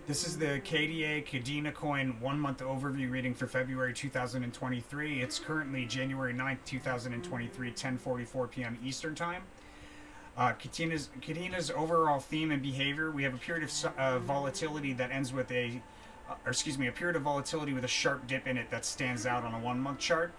This is the KDA Kadena coin 1 month overview reading for February 2023. It's currently January 9th, 2023, 10:44 p.m. Eastern Time. Kadena's overall theme and behavior, we have a period of volatility that ends with a period of volatility with a sharp dip in it that stands out on a 1 month chart.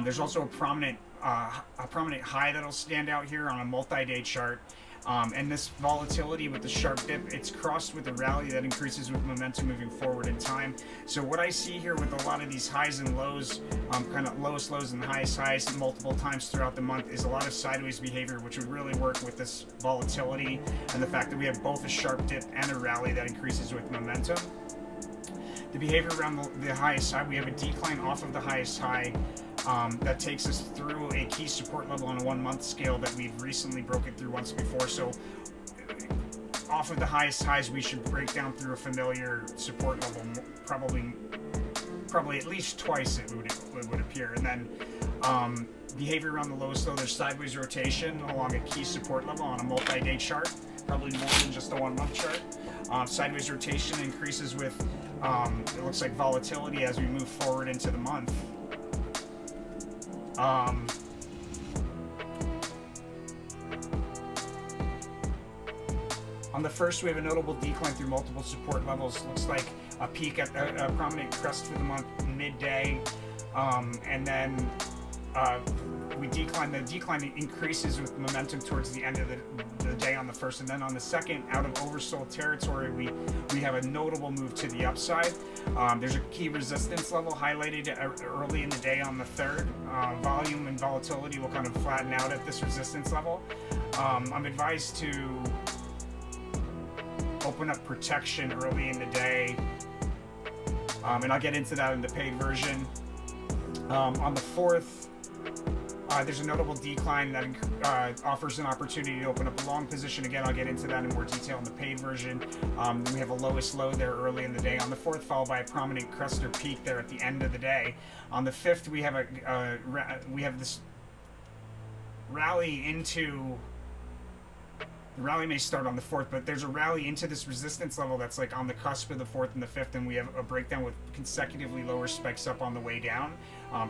There's also a prominent high that'll stand out here on a multi-day chart. And this volatility with the sharp dip, it's crossed with a rally that increases with momentum moving forward in time. So what I see here with a lot of these highs and lows, kind of lowest lows and highest highs multiple times throughout the month, is a lot of sideways behavior, which would really work with this volatility and the fact that we have both a sharp dip and a rally that increases with momentum. The behavior around the highest high, we have a decline off of the highest high that takes us through a key support level on a 1 month scale that we've recently broken through once before. So off of the highest highs, we should break down through a familiar support level, probably at least twice it would appear. And then behavior around the lowest low, there's sideways rotation along a key support level on a multi-day chart, probably more than just a 1 month chart. Sideways rotation increases with, it looks like, volatility as we move forward into the month. On the first, we have a notable decline through multiple support levels. Looks like a peak at a prominent crest for the month midday, and then we decline. The decline increases with momentum towards the end of the day on the first, and then on the second, out of oversold territory, we have a notable move to the upside. There's a key resistance level highlighted early in the day on the third. Volume and volatility will kind of flatten out at this resistance level. I'm advised to open up protection early in the day, and I'll get into that in the paid version. On the fourth, there's a notable decline that offers an opportunity to open up a long position. Again, I'll get into that in more detail in the paid version. We have a lowest low there early in the day on the fourth, followed by a prominent crest or peak there at the end of the day. On the fifth, we have this rally into. The rally may start on the fourth, but there's a rally into this resistance level that's like on the cusp of the fourth and the fifth, and we have a breakdown with consecutively lower spikes up on the way down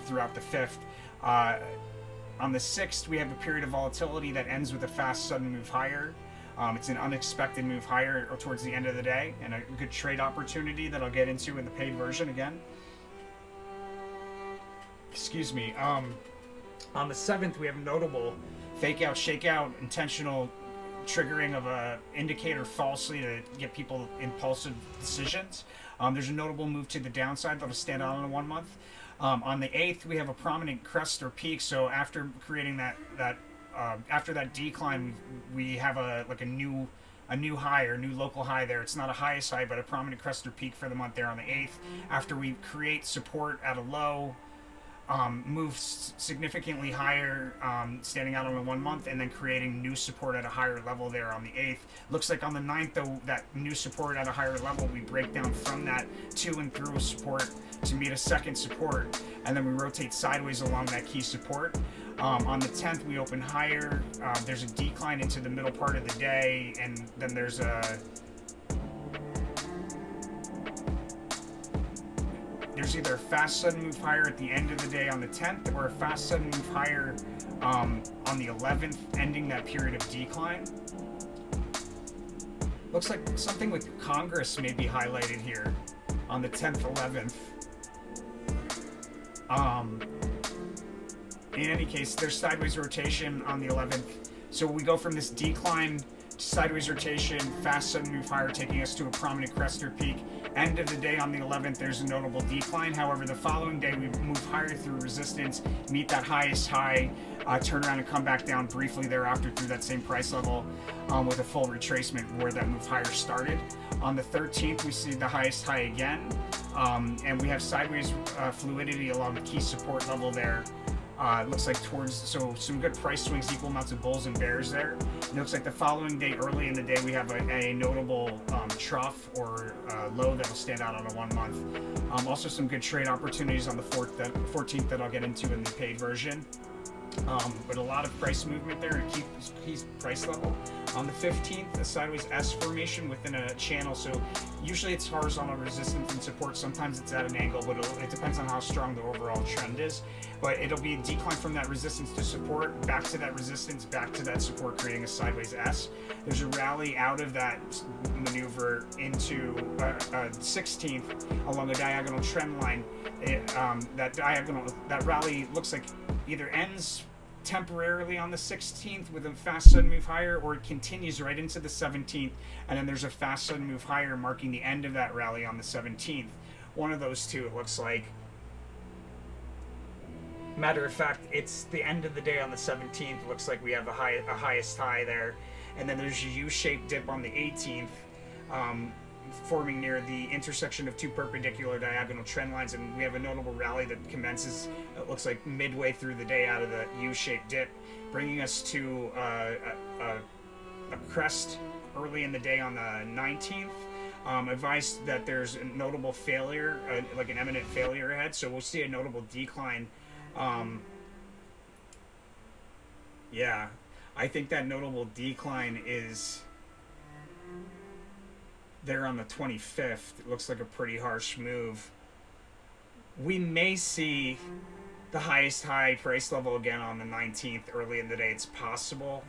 throughout the fifth. On the sixth, we have a period of volatility that ends with a fast, sudden move higher. It's an unexpected move higher or towards the end of the day, and a good trade opportunity that I'll get into in the paid version again. Excuse me. On the seventh, we have notable fake out, shake out, intentional triggering of a indicator falsely to get people impulsive decisions. There's a notable move to the downside that'll stand out on a 1 month. On the 8th, we have a prominent crest or peak. So after creating after that decline, we have a new high or new local high there. It's not a highest high, but a prominent crest or peak for the month there on the 8th. After we create support at a low, move significantly higher, standing out on a 1 month, and then creating new support at a higher level there on the 8th. Looks like on the 9th, though, that new support at a higher level, we break down from that to and through a support to meet a second support, and then we rotate sideways along that key support. On the 10th, we open higher. There's a decline into the middle part of the day, and then there's either a fast sudden move higher at the end of the day on the 10th, or a fast sudden move higher on the 11th, ending that period of decline. Looks like something with Congress may be highlighted here on the 10th, 11th. In any case, there's sideways rotation on the 11th. So we go from this decline to sideways rotation, fast sudden move higher, taking us to a prominent crest or peak. End of the day on the 11th, there's a notable decline. However, the following day, we move higher through resistance, meet that highest high, turn around and come back down briefly thereafter through that same price level with a full retracement where that move higher started. On the 13th, we see the highest high again, and we have sideways fluidity along the key support level there. It looks like so some good price swings, equal amounts of bulls and bears there. It looks like the following day, early in the day, we have a notable trough or low that will stand out on a 1 month. Also some good trade opportunities on the 14th that I'll get into in the paid version. But a lot of price movement there to keep price level. On the 15th, a sideways S formation within a channel. So Usually it's horizontal resistance and support. Sometimes it's at an angle, but it depends on how strong the overall trend is. But it'll be a decline from that resistance to support, back to that resistance, back to that support, creating a sideways S. There's a rally out of that maneuver into 16th along a diagonal trend line. That rally looks like either ends temporarily on the 16th with a fast sudden move higher, or it continues right into the 17th, and then there's a fast sudden move higher marking the end of that rally on the 17th. One of those two, it looks like. Matter of fact, it's the end of the day on the 17th. Looks like we have a highest high there, and then there's a U-shaped dip on the 18th, forming near the intersection of two perpendicular diagonal trend lines, and we have a notable rally that commences, it looks like, midway through the day out of the U-shaped dip, bringing us to a crest early in the day on the 19th. Advised that there's a notable failure, like an imminent failure ahead, so we'll see a notable decline. Yeah, I think that notable decline is there on the 25th. It looks like a pretty harsh move. We may see the highest high price level again on the 19th early in the day. It's possible.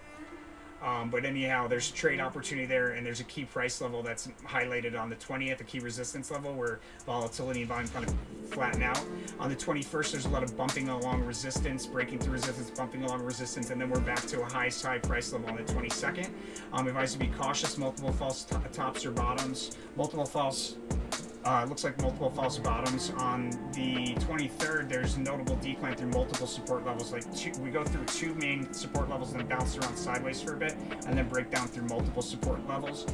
But anyhow, there's a trade opportunity there, and there's a key price level that's highlighted on the 20th, a key resistance level where volatility and volume kind of flatten out. On the 21st, there's a lot of bumping along resistance, breaking through resistance, bumping along resistance, and then we're back to a highest high price level on the 22nd. Advised to be cautious, multiple false tops or bottoms, looks like multiple false bottoms. On the 23rd, there's a notable decline through multiple support levels. We go through two main support levels and then bounce around sideways for a bit, and then break down through multiple support levels.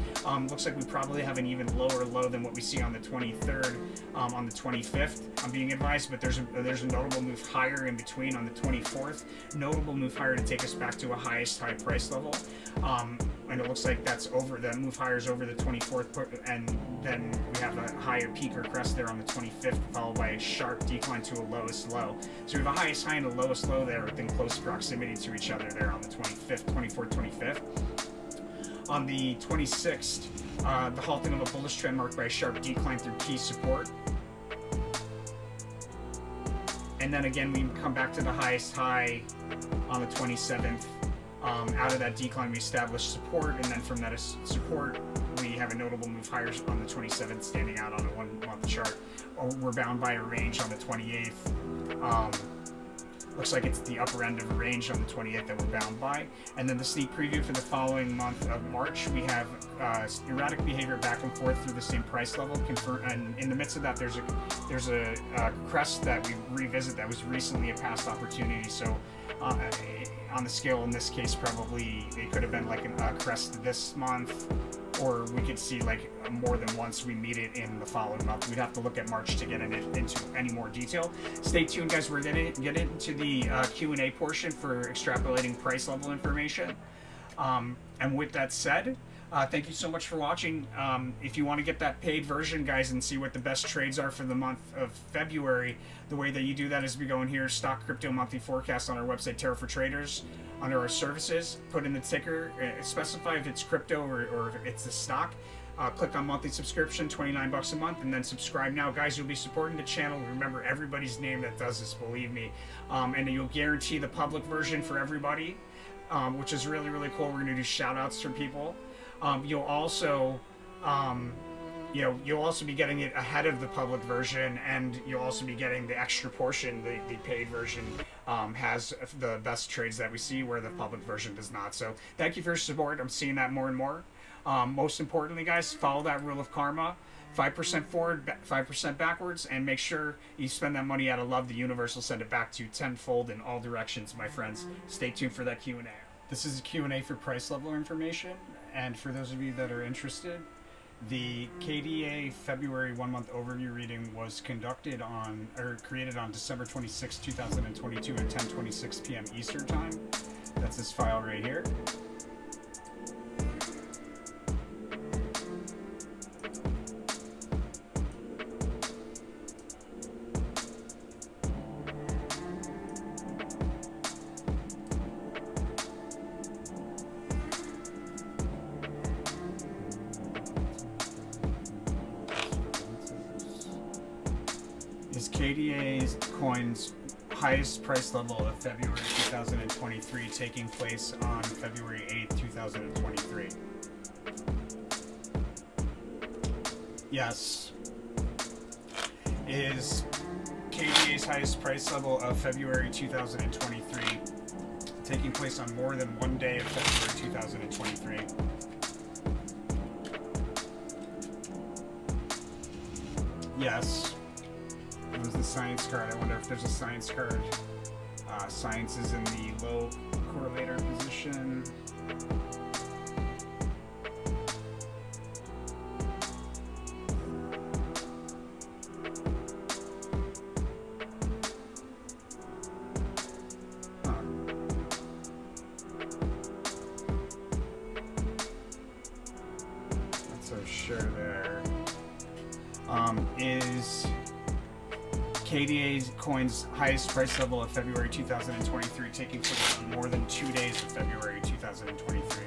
Looks like we probably have an even lower low than what we see on the 23rd, on the 25th. I'm being advised, but there's a notable move higher in between on the 24th. Notable move higher to take us back to a highest high price level. And it looks like that's over. That move higher is over the 24th, and then we have a higher peak or crest there on the 25th, followed by a sharp decline to a lowest low. So we have a highest high and a lowest low there within close proximity to each other there on the 25th, 24th, 25th. On the 26th, the halting of a bullish trend marked by a sharp decline through key support. And then again, we come back to the highest high on the 27th. Out of that decline, we establish support, and then from that support, we have a notable move higher on the 27th, standing out on a 1 month chart. We're bound by a range on the 28th. Looks like it's the upper end of a range on the 28th that we're bound by. And then the sneak preview for the following month of March, we have erratic behavior back and forth through the same price level. And in the midst of that, there's a crest that we revisit that was recently a past opportunity. So on the scale in this case, probably it could have been like a crest this month, or we could see like more than once we meet it in the following month. We'd have to look at March to get into any more detail. Stay tuned, guys. We're going to get into the Q&A portion for extrapolating price level information. And with that said, thank you so much for watching. If you want to get that paid version, guys, and see what the best trades are for the month of February, the way that you do that is we go in here, Stock Crypto Monthly Forecast on our website, Tarot for Traders. Under our services, put in the ticker, specify if it's crypto or if it's the stock. Click on monthly subscription, $29 a month, and then subscribe now. Guys, you'll be supporting the channel. Remember everybody's name that does this, believe me. And you'll guarantee the public version for everybody, which is really, really cool. We're going to do shout outs for people. You'll also be getting it ahead of the public version, and you'll also be getting the extra portion. The paid version has the best trades that we see, where the public version does not. So thank you for your support. I'm seeing that more and more. Most importantly, guys, follow that rule of karma. 5% forward, 5% backwards, and make sure you spend that money out of love. The universe will send it back to you tenfold in all directions, my friends. Stay tuned for that Q&A. This is a Q&A for price level information, and for those of you that are interested, the KDA February 1 month overview reading was created on December 26, 2022 at 10:26 p.m. Eastern Time. That's this file right here. KDA's coin's highest price level of February 2023 taking place on February 8th, 2023? Yes. Is KDA's highest price level of February 2023 taking place on more than one day of February 2023? Yes. It was the science card. I wonder if there's a science card. Science is in the low correlator position. Is KDA's coin's highest price level of February 2023 taking place on more than 2 days of February 2023?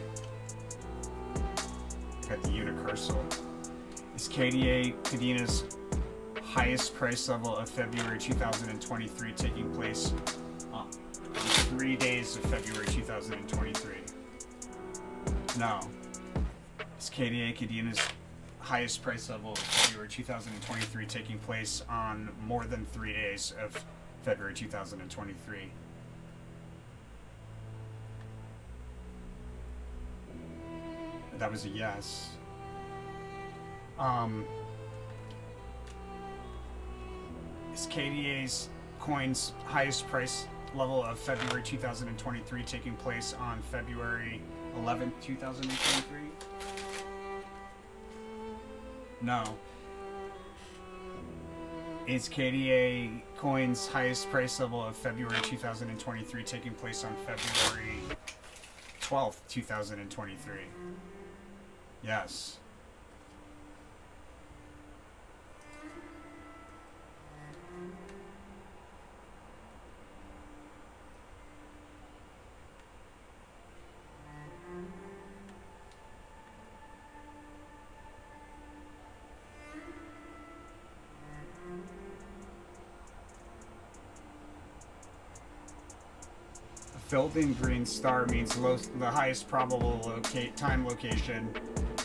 Got the universal. Is Kadena's highest price level of February 2023 taking place on 3 days of February 2023? No. Is Kadena's highest price level of February 2023 taking place on more than 3 days of February 2023? That was a yes. Is KDA's coin's highest price level of February 2023 taking place on February 11th, 2023? No. Is KDA coin's highest price level of February 2023 taking place on February 12th, 2023? Yes. Filled in green star means the highest probable time location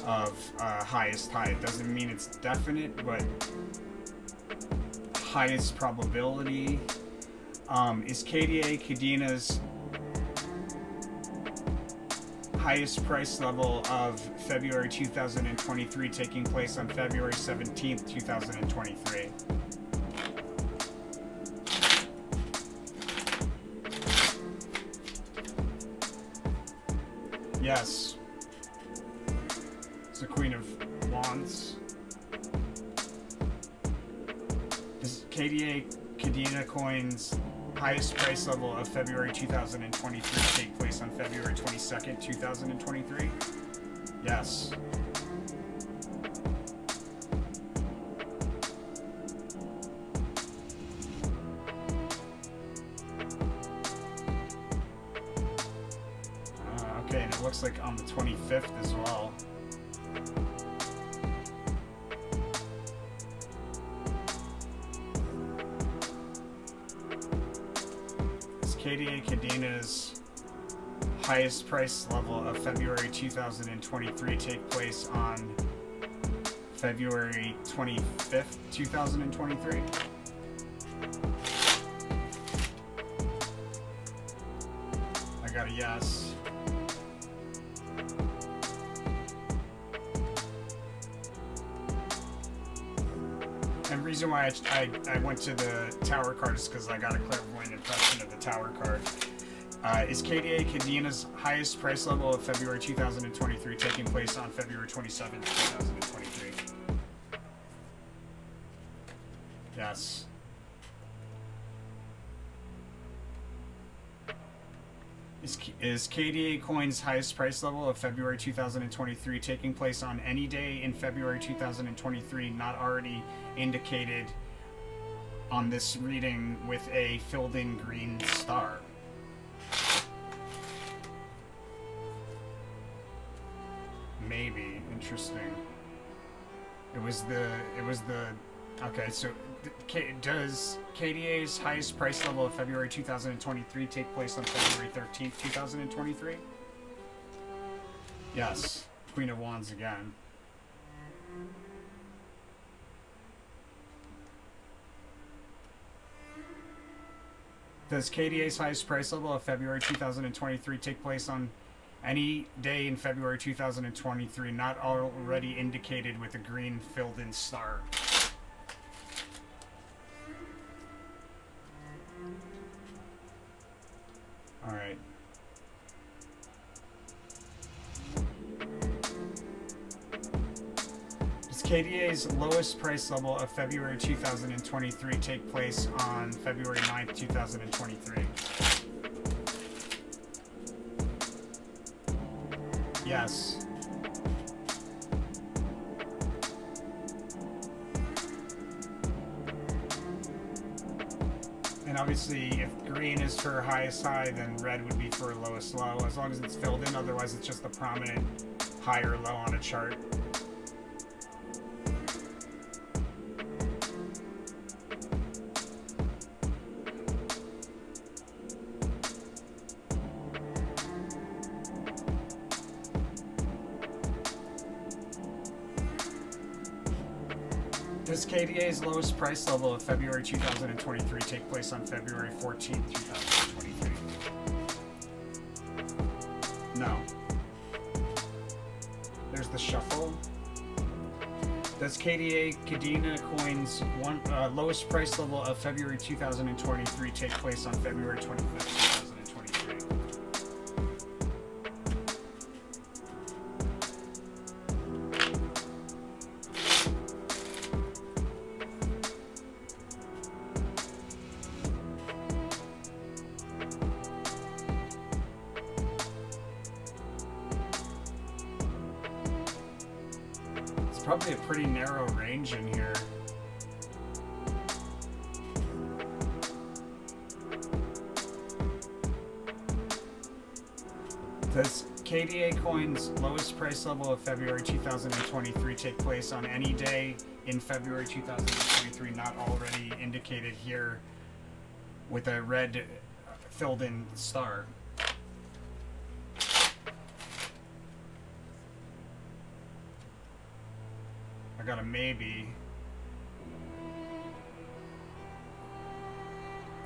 of highest high. It doesn't mean it's definite, but highest probability. Is Kadena's highest price level of February 2023 taking place on February 17th, 2023? Yes. It's the Queen of Wands. Is Kadena coin's highest price level of February 2023 take place on February 22nd, 2023? Yes. Okay, and it looks like on the 25th as well. Is Kadena's highest price level of February 2023 take place on February 25th, 2023? I got a yes. And the reason why I went to the Tower card is because I got a clairvoyant impression of the Tower card. Is Kadena's highest price level of February 2023 taking place on February 27th, 2023? Yes. Is KDA coin's highest price level of February 2023 taking place on any day in February 2023 not already indicated on this reading with a filled in green star? Maybe. Interesting. It was the Okay, so does KDA's highest price level of February 2023 take place on February 13th, 2023? Yes. Queen of Wands again. Does KDA's highest price level of February 2023 take place on any day in February 2023 not already indicated with a green filled-in star? All right. Does KDA's lowest price level of February 2023 take place on February 9th, 2023? Yes. And obviously, if green is for highest high, then red would be for lowest low, as long as it's filled in. Otherwise, it's just a prominent high or low on a chart. Does KDA's lowest price level of February 2023 take place on February 14th, 2023? No. There's the shuffle. Does Kadena coins lowest price level of February 2023 take place on February 25th, 2023? Probably a pretty narrow range in here. Does KDA coin's lowest price level of February 2023 take place on any day in February 2023 not already indicated here with a red filled in star? I got a maybe.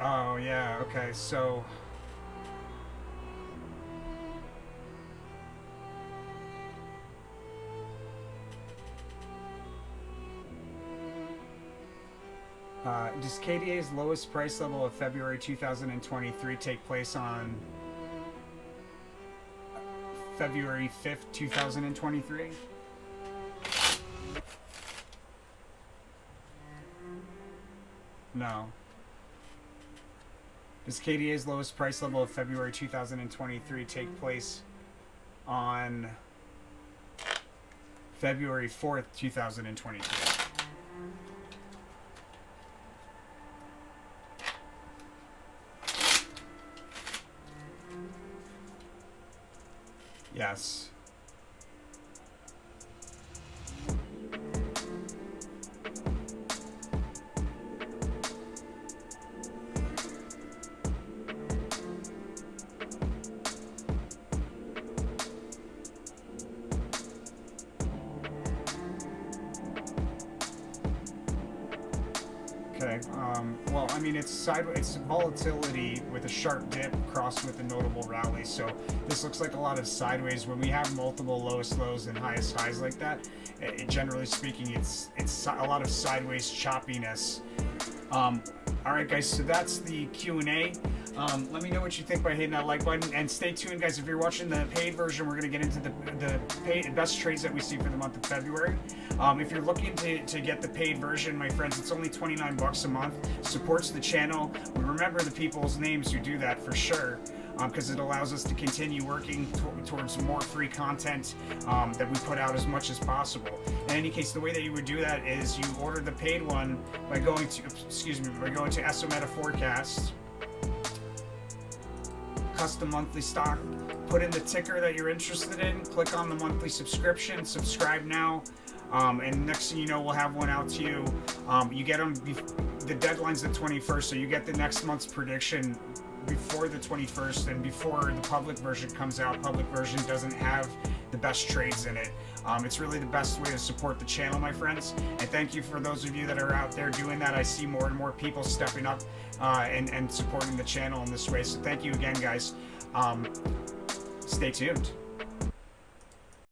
Oh, yeah, okay, so... does KDA's lowest price level of February 2023 take place on February 5th, 2023? No. Does KDA's lowest price level of February 2023 take place on February 4th, 2023? Yes. Okay, well, I mean, it's sideways, it's volatility with a sharp dip crossed with a notable rally, so this looks like a lot of sideways. When we have multiple lowest lows and highest highs like that, generally speaking, it's a lot of sideways choppiness. Alright guys, so that's the Q&A. Let me know what you think by hitting that like button, and stay tuned guys. If you're watching the paid version, we're going to get into the paid best trades that we see for the month of February. If you're looking to get the paid version, my friends, it's only $29 a month. Supports the channel. We remember the people's names who do that for sure, because it allows us to continue working towards more free content that we put out as much as possible. In any case, the way that you would do that is you order the paid one by going to, Eso-Meta Forecast, custom monthly stock, put in the ticker that you're interested in, click on the monthly subscription, subscribe now. And next thing you know, we'll have one out to you. You get them, the deadline's the 21st, so you get the next month's prediction before the 21st and before the public version comes out. Public version doesn't have the best trades in it. It's really the best way to support the channel, my friends. And thank you for those of you that are out there doing that. I see more and more people stepping up and supporting the channel in this way. So thank you again, guys. Stay tuned.